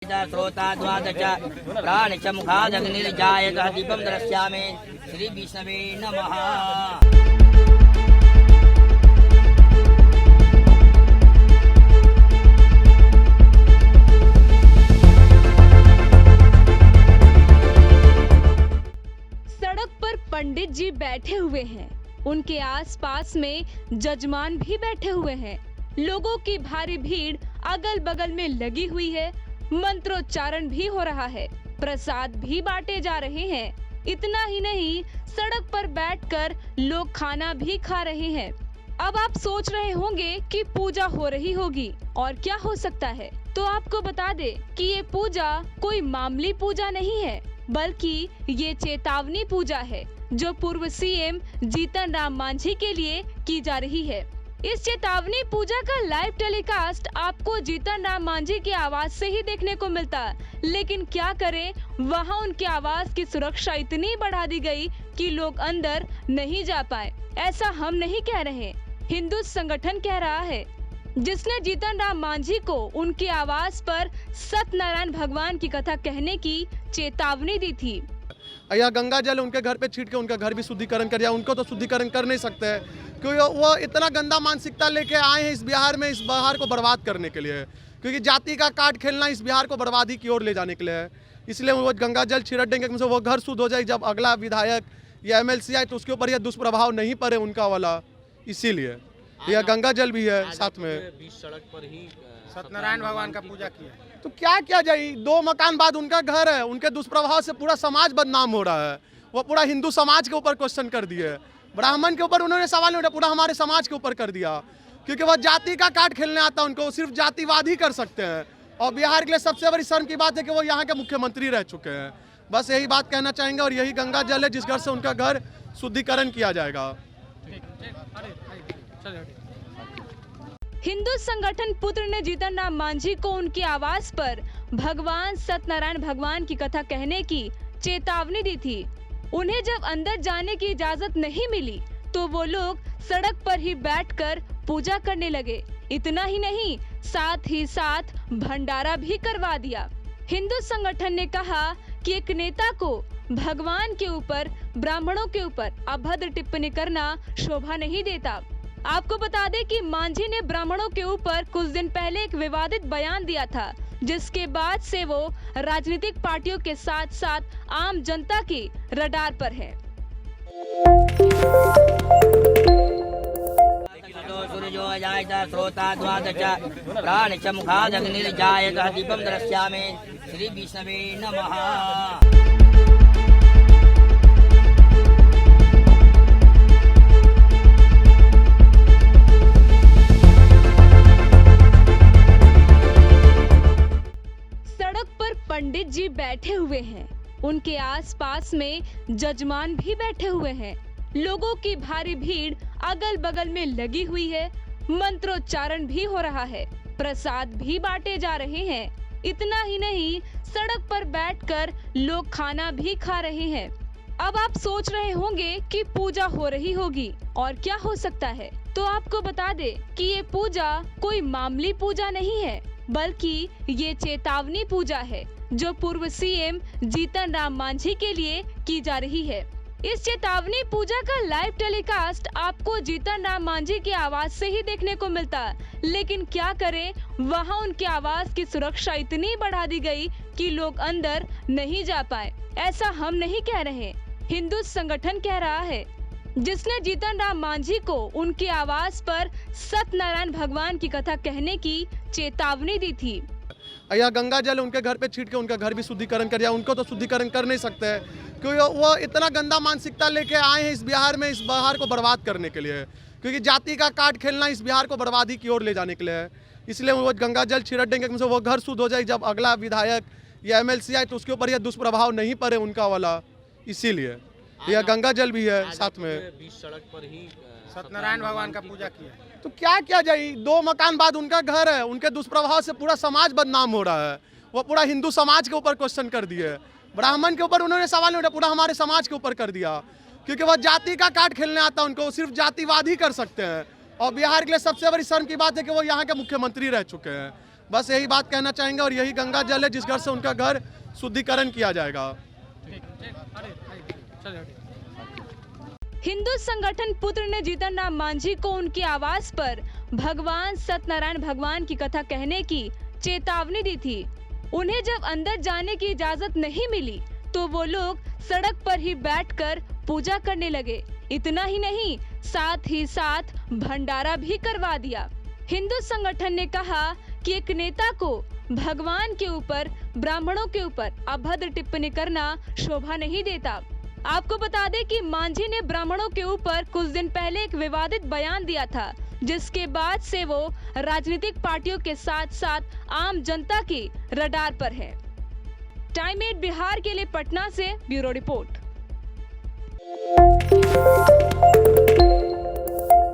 श्रोता द्वादश प्राण च मुखादग्निर्जायकः दीपं द्रक्ष्यामि श्री विष्णवे नमः। सड़क पर पंडित जी बैठे हुए हैं, उनके आसपास में जजमान भी बैठे हुए हैं। लोगों की भारी भीड़ अगल बगल में लगी हुई है, मंत्रोच्चारण भी हो रहा है, प्रसाद भी बांटे जा रहे हैं। इतना ही नहीं, सड़क पर बैठकर लोग खाना भी खा रहे हैं। अब आप सोच रहे होंगे कि पूजा हो रही होगी और क्या हो सकता है, तो आपको बता दे कि ये पूजा कोई मामूली पूजा नहीं है, बल्कि ये चेतावनी पूजा है जो पूर्व सीएम जीतन राम मांझी के लिए की जा रही है। इस चेतावनी पूजा का लाइव टेलीकास्ट आपको जीतन राम मांझी की आवाज से ही देखने को मिलता, लेकिन क्या करें, वहां उनकी आवाज की सुरक्षा इतनी बढ़ा दी गई कि लोग अंदर नहीं जा पाए। ऐसा हम नहीं कह रहे, हिंदू संगठन कह रहा है, जिसने जीतन राम मांझी को उनकी आवाज पर सत्यनारायण भगवान की कथा कहने की चेतावनी दी थी। या गंगा जल उनके घर पे छीट के उनका घर भी शुद्धिकरण कर दिया। उनको तो शुद्धिकरण कर नहीं सकते हैं, क्योंकि वो इतना गंदा मानसिकता लेके आए हैं इस बिहार में, इस बिहार को बर्बाद करने के लिए। क्योंकि जाति का कार्ड खेलना इस बिहार को बर्बादी की ओर ले जाने के लिए है। इसलिए वो गंगा जल छिड़क देंगे, वो घर शुद्ध हो जाए। जब अगला विधायक या एमएलसी आए तो उसके ऊपर यह दुष्प्रभाव नहीं पड़े उनका वाला, इसीलिए यह गंगा जल भी है। साथ में बीच सड़क पर ही सत्यनारायण भगवान का पूजा किया, तो क्या किया जाए, 2 मकान बाद उनका घर है, उनके दुष्प्रभाव से पूरा समाज बदनाम हो रहा है। वो पूरा हिंदू समाज के ऊपर क्वेश्चन कर दिए, ब्राह्मण के ऊपर उन्होंने सवाल नहीं उठाया, पूरा हमारे समाज के ऊपर कर दिया। क्योंकि वह जाति का कार्ड खेलने आता है, उनको सिर्फ जातिवाद ही कर सकते हैं। और बिहार के लिए सबसे बड़ी शर्म की बात है कि वो यहाँ के मुख्यमंत्री रह चुके हैं। बस यही बात कहना चाहेंगे, और यही गंगा जल है जिस घर से उनका घर शुद्धिकरण किया जाएगा। हिंदू संगठन पुत्र ने जीतन राम मांझी को उनकी आवाज पर भगवान सत्यनारायण भगवान की कथा कहने की चेतावनी दी थी। उन्हें जब अंदर जाने की इजाजत नहीं मिली तो वो लोग सड़क पर ही बैठकर पूजा करने लगे। इतना ही नहीं, साथ ही साथ भंडारा भी करवा दिया। हिंदू संगठन ने कहा कि एक नेता को भगवान के ऊपर, ब्राह्मणों के ऊपर अभद्र टिप्पणी करना शोभा नहीं देता। आपको बता दें कि मांझी ने ब्राह्मणों के ऊपर कुछ दिन पहले एक विवादित बयान दिया था, जिसके बाद से वो राजनीतिक पार्टियों के साथ साथ आम जनता की रडार पर है। सूर्यो जायत श्रोता द्वादश प्राण च मुखादग्निर्जायकः दीपं द्रक्ष्यामि श्री विष्णवे नमः। पंडित जी बैठे हुए हैं, उनके आसपास में जजमान भी बैठे हुए हैं। लोगों की भारी भीड़ अगल बगल में लगी हुई है, मंत्रोच्चारण भी हो रहा है, प्रसाद भी बांटे जा रहे हैं। इतना ही नहीं, सड़क पर बैठकर लोग खाना भी खा रहे हैं। अब आप सोच रहे होंगे कि पूजा हो रही होगी और क्या हो सकता है, तो आपको बता दे कि ये पूजा कोई मामूली पूजा नहीं है, बल्कि ये चेतावनी पूजा है जो पूर्व सीएम जीतन राम मांझी के लिए की जा रही है। इस चेतावनी पूजा का लाइव टेलीकास्ट आपको जीतन राम मांझी की आवाज से ही देखने को मिलता, लेकिन क्या करें, वहां उनकी आवाज की सुरक्षा इतनी बढ़ा दी गई कि लोग अंदर नहीं जा पाए। ऐसा हम नहीं कह रहे, हिंदू संगठन कह रहा है, जिसने जीतन राम मांझी को उनकी आवाज पर सत्यनारायण भगवान की कथा कहने की चेतावनी दी थी। या गंगा जल उनके घर पे छीट के उनका घर भी शुद्धिकरण कर दिया। उनको तो शुद्धिकरण कर नहीं सकते हैं, क्योंकि वो इतना गंदा मानसिकता लेके आए हैं इस बिहार में, इस बिहार को बर्बाद करने के लिए। क्योंकि जाति का कार्ड खेलना इस बिहार को बर्बादी की ओर ले जाने के लिए है। इसलिए वो गंगा जल छिड़क देंगे, वो घर शुद्ध हो जाए। जब अगला विधायक या एमएलसी आए तो उसके ऊपर यह दुष्प्रभाव नहीं पड़े उनका वाला, इसीलिए यह गंगा जल भी है। साथ में बीच सड़क पर ही सत्यनारायण भगवान का पूजा किया, तो क्या किया जाए, 2 मकान बाद उनका घर है, उनके दुष्प्रभाव से पूरा समाज बदनाम हो रहा है। वो पूरा हिंदू समाज के ऊपर क्वेश्चन कर दिए, ब्राह्मण के ऊपर उन्होंने सवाल नहीं उठाया, पूरा हमारे समाज के ऊपर कर दिया। क्योंकि वह जाति का कार्ड खेलने आता है, उनको सिर्फ जातिवाद ही कर सकते हैं। और बिहार के लिए सबसे बड़ी शर्म की बात है कि वो यहाँ के मुख्यमंत्री रह चुके हैं। बस यही बात कहना चाहेंगे और यही गंगा जल है जिस घर से उनका घर शुद्धिकरण किया जाएगा। हिंदू संगठन पुत्र ने जीतन राम मांझी को उनके आवास पर भगवान सत्यनारायण भगवान की कथा कहने की चेतावनी दी थी। उन्हें जब अंदर जाने की इजाजत नहीं मिली तो वो लोग सड़क पर ही बैठकर पूजा करने लगे। इतना ही नहीं, साथ ही साथ भंडारा भी करवा दिया। हिंदू संगठन ने कहा कि एक नेता को भगवान के ऊपर, ब्राह्मणों के ऊपर अभद्र टिप्पणी करना शोभा नहीं देता। आपको बता दें कि मांझी ने ब्राह्मणों के ऊपर कुछ दिन पहले एक विवादित बयान दिया था, जिसके बाद से वो राजनीतिक पार्टियों के साथ साथ आम जनता की रडार पर है। टाइम 8 बिहार के लिए पटना से ब्यूरो रिपोर्ट।